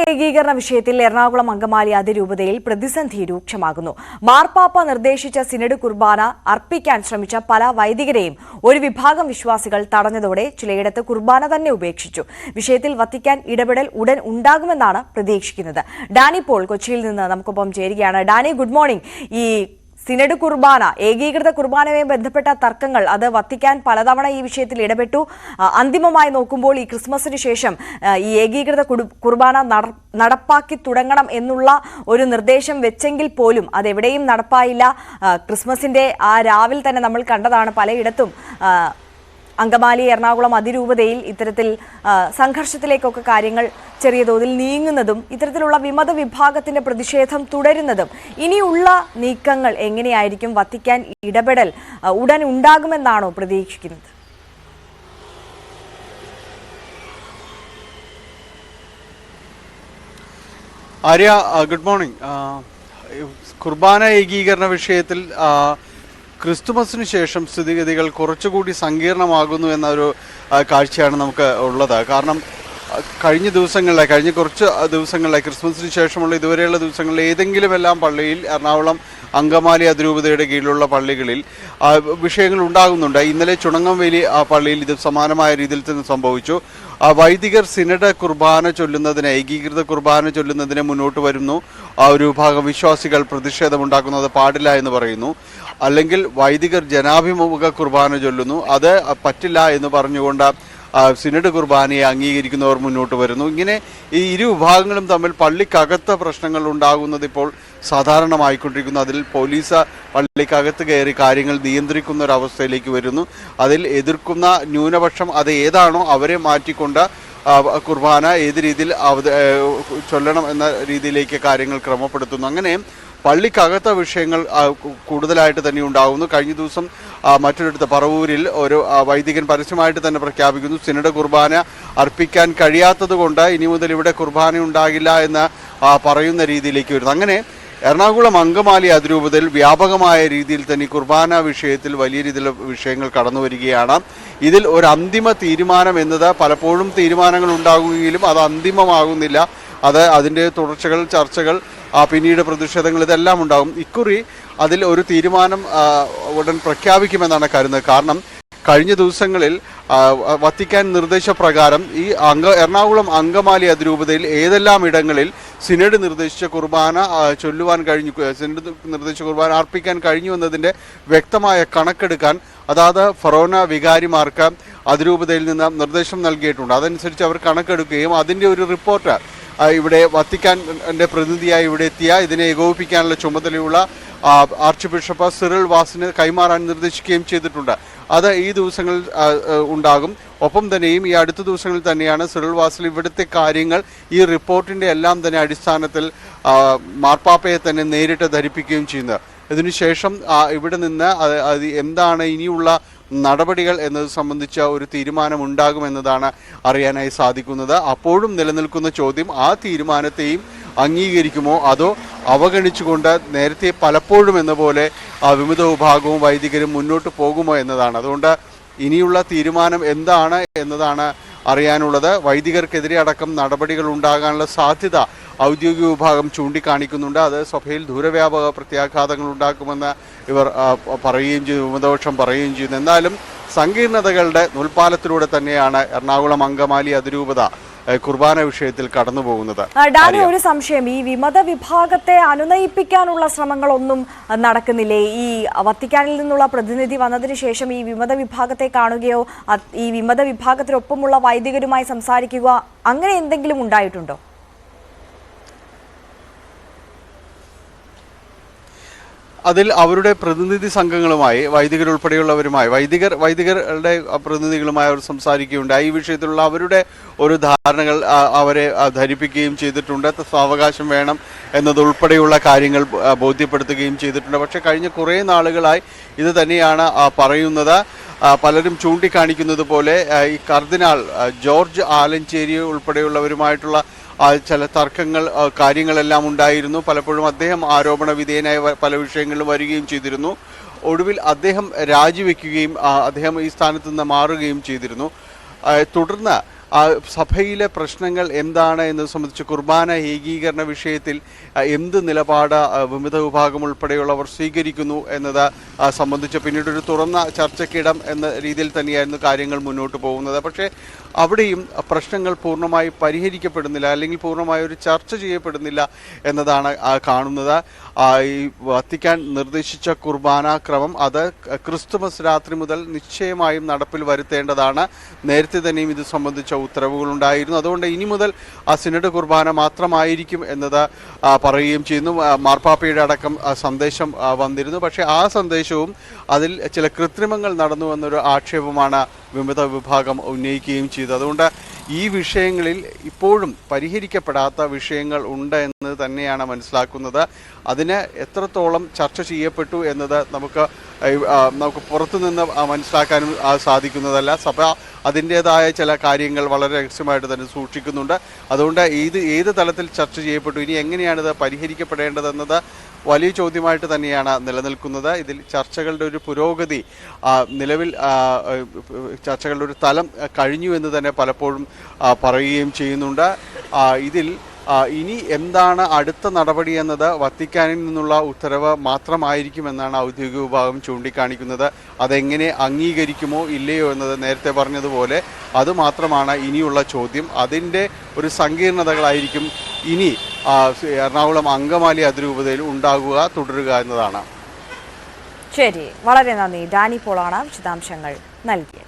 ഏകീകരണ വിഷയത്തിൽ എറണാകുളം അങ്കമാലി അതിരൂപതയിൽ പ്രതിസന്ധി രൂക്ഷമാകുന്നു. മാർപ്പാപ്പ നിർദ്ദേശിച്ച സിനഡ് കുർബാന അർപ്പിക്കാൻ ശ്രമിച്ച പല വൈദികരെയും ഒരു വിഭാഗം വിശ്വാസികൾ തടഞ്ഞതോടെ ചിലയിടത്ത് കുർബാന തന്നെ ഉപേക്ഷിച്ചു. വിഷയത്തിൽ വത്തിക്കാൻ ഇടപെടൽ ഉടൻ ഉണ്ടാകുമെന്നാണ് പ്രതീക്ഷിക്കുന്നത്. ഡാനി പോൾ കൊച്ചിയിൽ നിന്ന് നമുക്കൊപ്പം ചേരുകയാണ്. Dani, good morning. ഈ സിനഡ് കുർബാന, ഏകീകൃത കുർബാനയുമായി ബന്ധപ്പെട്ട തർക്കങ്ങൾ, അത് വത്തിക്കാൻ പലതവണ ഈ വിഷയത്തിൽ ഇടപെട്ടു. അന്തിമമായി നോക്കുമ്പോൾ ഈ ക്രിസ്മസിന് ശേഷം ഈ ഏകീകൃത കുർബാന നടപ്പാക്കി തുടങ്ങണം എന്നുള്ള ഒരു നിർദ്ദേശം വെച്ചെങ്കിൽ പോലും അതെവിടെയും നടപ്പായില്ല. ക്രിസ്മസിന്റെ ആ രാവിലെ തന്നെ നമ്മൾ കണ്ടതാണ് പലയിടത്തും അങ്കമാലി എറണാകുളം അതിരൂപതയിൽ ഇത്തരത്തിൽ സംഘർഷത്തിലേക്കൊക്കെ കാര്യങ്ങൾ ചെറിയ തോതിൽ നീങ്ങുന്നതും ഇത്തരത്തിലുള്ള വിമത വിഭാഗത്തിന്റെ പ്രതിഷേധം തുടരുന്നതും. ഇനിയുള്ള നീക്കങ്ങൾ എങ്ങനെയായിരിക്കും? വത്തിക്കാൻ ഇടപെടൽ ഉടൻ ഉണ്ടാകുമെന്നാണോ പ്രതീക്ഷിക്കുന്നത്? Arya, good morning. കുർബാന ഏകീകരണ വിഷയത്തിൽ ക്രിസ്തുമസിന് ശേഷം സ്ഥിതിഗതികൾ കുറച്ചുകൂടി സങ്കീർണമാകുന്നു എന്നൊരു കാഴ്ചയാണ് നമുക്ക് ഉള്ളത്. കാരണം കഴിഞ്ഞ കുറച്ച് ദിവസങ്ങളിലായി, ക്രിസ്മസിന് ശേഷമുള്ള ഇതുവരെയുള്ള ദിവസങ്ങളിൽ ഏതെങ്കിലും എല്ലാം പള്ളിയിൽ, എറണാകുളം അങ്കമാലി അതിരൂപതയുടെ കീഴിലുള്ള പള്ളികളിൽ വിഷയങ്ങൾ ഉണ്ടാകുന്നുണ്ട്. ഇന്നലെ ചുണങ്ങംവേലി പള്ളിയിൽ ഇത് സമാനമായ രീതിയിൽ തന്നെ സംഭവിച്ചു. വൈദികർ സിനഡ് കുർബാന ചൊല്ലുന്നതിന്, ഏകീകൃത കുർബാന ചൊല്ലുന്നതിന് മുന്നോട്ട് വരുന്നു. ഒരു വിഭാഗം വിശ്വാസികൾ പ്രതിഷേധമുണ്ടാക്കുന്നത് പാടില്ല എന്ന് പറയുന്നു. അല്ലെങ്കിൽ വൈദികർ ജനാഭിമുഖ കുർബാന ചൊല്ലുന്നു, അത് പറ്റില്ല എന്ന് പറഞ്ഞുകൊണ്ട് സിനഡ് കുർബാനയെ അംഗീകരിക്കുന്നവർ മുന്നോട്ട് വരുന്നു. ഇങ്ങനെ ഈ ഇരു വിഭാഗങ്ങളും തമ്മിൽ പള്ളിക്കകത്ത് പ്രശ്നങ്ങൾ ഉണ്ടാകുന്നത് ഇപ്പോൾ സാധാരണമായിക്കൊണ്ടിരിക്കുന്നു. അതിൽ പോലീസ് പള്ളിക്കകത്ത് കയറി കാര്യങ്ങൾ നിയന്ത്രിക്കുന്ന ഒരവസ്ഥയിലേക്ക് വരുന്നു. അതിൽ എതിർക്കുന്ന ന്യൂനപക്ഷം അത് ഏതാണോ അവരെ മാറ്റിക്കൊണ്ട് കുർബാന ഏത് രീതിയിൽ ചൊല്ലണം എന്ന രീതിയിലേക്ക് കാര്യങ്ങൾ ക്രമപ്പെടുത്തുന്നു. അങ്ങനെ പള്ളിക്കകത്ത വിഷയങ്ങൾ കൂടുതലായിട്ട് തന്നെ ഉണ്ടാകുന്നു. കഴിഞ്ഞ ദിവസം മറ്റൊരിടത്ത് പറവൂരിൽ ഒരു വൈദികൻ പരസ്യമായിട്ട് തന്നെ പ്രഖ്യാപിക്കുന്നു, സിനഡ് കുർബാന അർപ്പിക്കാൻ കഴിയാത്തത് കൊണ്ട് ഇനി മുതൽ ഇവിടെ കുർബാന ഉണ്ടാകില്ല എന്ന് പറയുന്ന രീതിയിലേക്ക് വരുന്നു. അങ്ങനെ എറണാകുളം അങ്കമാലി അതിരൂപതയിൽ വ്യാപകമായ രീതിയിൽ തന്നെ കുർബാന വിഷയത്തിൽ വലിയ രീതിയിലുള്ള വിഷയങ്ങൾ കടന്നു വരികയാണ്. ഇതിൽ ഒരു അന്തിമ തീരുമാനം എന്നത്, പലപ്പോഴും തീരുമാനങ്ങൾ ഉണ്ടാകുമെങ്കിലും അത് അന്തിമമാകുന്നില്ല. അതിൻ്റെ തുടർച്ചകൾ, ചർച്ചകൾ, പിന്നീട് പ്രതിഷേധങ്ങൾ, ഇതെല്ലാം ഉണ്ടാകും. ഇക്കുറി അതിൽ ഒരു തീരുമാനം ഉടൻ പ്രഖ്യാപിക്കുമെന്നാണ് കരുതുന്നത്. കാരണം കഴിഞ്ഞ ദിവസങ്ങളിൽ വത്തിക്കാൻ നിർദ്ദേശപ്രകാരം ഈ എറണാകുളം അങ്കമാലി അതിരൂപതയിൽ ഏതെല്ലാം ഇടങ്ങളിൽ സിനഡ് നിർദ്ദേശിച്ച കുർബാന ചൊല്ലുവാൻ കഴിഞ്ഞു, സിനഡ് നിർദ്ദേശിച്ച കുർബാന അർപ്പിക്കാൻ കഴിഞ്ഞു എന്നതിൻ്റെ വ്യക്തമായ കണക്കെടുക്കാൻ അതാത് ഫൊറോന വികാരിമാർക്ക് അതിരൂപതയിൽ നിന്ന് നിർദ്ദേശം നൽകിയിട്ടുണ്ട്. അതനുസരിച്ച് അവർ കണക്കെടുക്കുകയും അതിൻ്റെ ഒരു റിപ്പോർട്ട് ഇവിടെ വത്തിക്കാൻ്റെ പ്രതിനിധിയായി ഇവിടെ എത്തിയ, ഇതിനെ ഏകോപിപ്പിക്കാനുള്ള ചുമതലയുള്ള ആർച്ച് ബിഷപ്പ് സിറിൾ വാസിന് കൈമാറാൻ നിർദ്ദേശിക്കുകയും ചെയ്തിട്ടുണ്ട്. അത് ഈ ദിവസങ്ങളിൽ ഉണ്ടാകും. ഒപ്പം തന്നെയും ഈ അടുത്ത ദിവസങ്ങളിൽ തന്നെയാണ് സിറിൾ വാസിൽ ഇവിടുത്തെ കാര്യങ്ങൾ ഈ റിപ്പോർട്ടിൻ്റെ എല്ലാം തന്നെ അടിസ്ഥാനത്തിൽ മാർപ്പാപ്പയെ തന്നെ നേരിട്ട് ധരിപ്പിക്കുകയും ചെയ്യുന്നത്. ഇതിനുശേഷം ഇവിടെ നിന്ന് എന്താണ് ഇനിയുള്ള നടപടികൾ എന്നത് സംബന്ധിച്ച ഒരു തീരുമാനം ഉണ്ടാകുമെന്നതാണ് അറിയാനായി സാധിക്കുന്നത്. അപ്പോഴും നിലനിൽക്കുന്ന ചോദ്യം, ആ തീരുമാനത്തെയും അംഗീകരിക്കുമോ അതോ അവഗണിച്ചുകൊണ്ട് നേരത്തെ പലപ്പോഴും എന്ന പോലെ വിമത വിഭാഗവും വൈദികരും മുന്നോട്ട് പോകുമോ എന്നതാണ്. അതുകൊണ്ട് ഇനിയുള്ള തീരുമാനം എന്താണ് എന്നതാണ് അറിയാനുള്ളത്. വൈദികർക്കെതിരെ അടക്കം നടപടികൾ ഉണ്ടാകാനുള്ള സാധ്യത ഔദ്യോഗിക വിഭാഗം ചൂണ്ടിക്കാണിക്കുന്നുണ്ട്. അത് സഭയിൽ ദൂരവ്യാപക പ്രത്യാഘാതങ്ങൾ ഉണ്ടാക്കുമെന്ന് ഇവർ പറയുകയും ചെയ്തു, വിമതപക്ഷം പറയുകയും ചെയ്യുന്നു. എന്നാലും സങ്കീർണതകളുടെ നൂൽപ്പാലത്തിലൂടെ തന്നെയാണ് എറണാകുളം അങ്കമാലി അതിരൂപത കുർബാന വിഷയത്തിൽ കടന്നു പോകുന്നത്. ഡാനി, ഒരു സംശയം, ഈ വിമത വിഭാഗത്തെ അനുനയിപ്പിക്കാനുള്ള ശ്രമങ്ങളൊന്നും നടക്കുന്നില്ലേ? ഈ വത്തിക്കാനിൽ നിന്നുള്ള പ്രതിനിധി വന്നതിന് ശേഷം ഈ വിമത വിഭാഗത്തെ കാണുകയോ ഈ വിമത വിഭാഗത്തിനൊപ്പമുള്ള വൈദികരുമായി സംസാരിക്കുക, അങ്ങനെ എന്തെങ്കിലും ഉണ്ടായിട്ടുണ്ടോ? അതിൽ അവരുടെ പ്രതിനിധി സംഘങ്ങളുമായി, വൈദികരുൾപ്പെടെയുള്ളവരുമായി, വൈദികരുടെ പ്രതിനിധികളുമായി അവർ സംസാരിക്കുകയുണ്ടായി. ഈ വിഷയത്തിലുള്ള അവരുടെ ഒരു ധാരണകൾ അവരെ ധരിപ്പിക്കുകയും ചെയ്തിട്ടുണ്ട്. സാവകാശം വേണം എന്നതുൾപ്പെടെയുള്ള കാര്യങ്ങൾ ബോധ്യപ്പെടുത്തുകയും ചെയ്തിട്ടുണ്ട്. പക്ഷേ കഴിഞ്ഞ കുറേ നാളുകളായി ഇത് തന്നെയാണ് പറയുന്നത്. പലരും ചൂണ്ടിക്കാണിക്കുന്നത് പോലെ ഈ കർദിനാൾ ജോർജ് ആലഞ്ചേരി ഉൾപ്പെടെയുള്ളവരുമായിട്ടുള്ള ചില തർക്കങ്ങൾ, കാര്യങ്ങളെല്ലാം ഉണ്ടായിരുന്നു. പലപ്പോഴും അദ്ദേഹം ആരോപണ വിധേയനായ പല വിഷയങ്ങളിലും വരികയും ചെയ്തിരുന്നു. ഒടുവിൽ അദ്ദേഹം രാജിവെക്കുകയും അദ്ദേഹം ഈ സ്ഥാനത്ത് നിന്ന് മാറുകയും ചെയ്തിരുന്നു. തുടർന്ന് സഭയിലെ പ്രശ്നങ്ങൾ എന്താണ് എന്നത് സംബന്ധിച്ച് കുർബാന ഏകീകരണ വിഷയത്തിൽ എന്ത് നിലപാട് വിമത വിഭാഗം ഉൾപ്പെടെയുള്ളവർ സ്വീകരിക്കുന്നു എന്നത് സംബന്ധിച്ച് പിന്നീട് ഒരു തുറന്ന ചർച്ചയ്ക്കിടം എന്ന രീതിയിൽ തന്നെയായിരുന്നു കാര്യങ്ങൾ മുന്നോട്ട് പോകുന്നത്. പക്ഷേ അവിടെയും പ്രശ്നങ്ങൾ പൂർണ്ണമായി പരിഹരിക്കപ്പെടുന്നില്ല, അല്ലെങ്കിൽ പൂർണ്ണമായി ഒരു ചർച്ച ചെയ്യപ്പെടുന്നില്ല എന്നതാണ് കാണുന്നത്. ഈ വത്തിക്കാൻ നിർദ്ദേശിച്ച കുർബാന ക്രമം അത് ക്രിസ്തുമസ് രാത്രി മുതൽ നിശ്ചയമായും നടപ്പിൽ വരുത്തേണ്ടതാണ്. നേരത്തെ തന്നെയും ഇത് സംബന്ധിച്ച ഉത്തരവുകളുണ്ടായിരുന്നു. അതുകൊണ്ട് ഇനി മുതൽ ആ സിനഡ് കുർബാന മാത്രമായിരിക്കും എന്നത് പറയുകയും ചെയ്യുന്നു. മാർപ്പാപ്പയുടെ അടക്കം സന്ദേശം വന്നിരുന്നു. പക്ഷേ ആ സന്ദേശവും അതിൽ ചില കൃത്രിമങ്ങൾ നടന്നു എന്നൊരു ആക്ഷേപമാണ് വിമത വിഭാഗം ഉന്നയിക്കുകയും ചെയ്തു. അതുകൊണ്ട് ഈ വിഷയങ്ങളിൽ ഇപ്പോഴും പരിഹരിക്കപ്പെടാത്ത വിഷയങ്ങൾ ഉണ്ട് എന്ന് തന്നെയാണ് മനസ്സിലാക്കുന്നത്. അതിന് എത്രത്തോളം ചർച്ച ചെയ്യപ്പെട്ടു എന്നത് നമുക്ക് പുറത്തുനിന്ന് മനസ്സിലാക്കാനും സാധിക്കുന്നതല്ല. സഭ അതിൻ്റേതായ ചില കാര്യങ്ങൾ വളരെ രഹസ്യമായിട്ട് തന്നെ സൂക്ഷിക്കുന്നുണ്ട്. അതുകൊണ്ട് ഏത് തലത്തിൽ ചർച്ച ചെയ്യപ്പെട്ടു, ഇനി എങ്ങനെയാണിത് പരിഹരിക്കപ്പെടേണ്ടതെന്നത് വലിയ ചോദ്യമായിട്ട് തന്നെയാണ് നിലനിൽക്കുന്നത്. ഇതിൽ ചർച്ചകളുടെ ഒരു പുരോഗതി, നിലവിൽ ചർച്ചകളുടെ ഒരു തലം കഴിഞ്ഞു എന്ന് തന്നെ പലപ്പോഴും പറയുകയും ചെയ്യുന്നുണ്ട്. ഇതിൽ ഇനി എന്താണ് അടുത്ത നടപടി എന്നത് വത്തിക്കാനിൽ നിന്നുള്ള ഉത്തരവ് മാത്രമായിരിക്കുമെന്നാണ് ഔദ്യോഗിക വിഭാഗം ചൂണ്ടിക്കാണിക്കുന്നത്. അതെങ്ങനെ അംഗീകരിക്കുമോ ഇല്ലയോ എന്നത് നേരത്തെ പറഞ്ഞതുപോലെ അതുമാത്രമാണ് ഇനിയുള്ള ചോദ്യം. അതിൻ്റെ ഒരു സങ്കീർണതകളായിരിക്കും ഇനി എറണാകുളം അങ്കമാലി അതിരൂപതയിൽ തുടരുക എന്നതാണ്. ശരി, വളരെ നന്ദി. ഡാനി പോളാണ് വിശദാംശങ്ങൾ നൽകിയത്.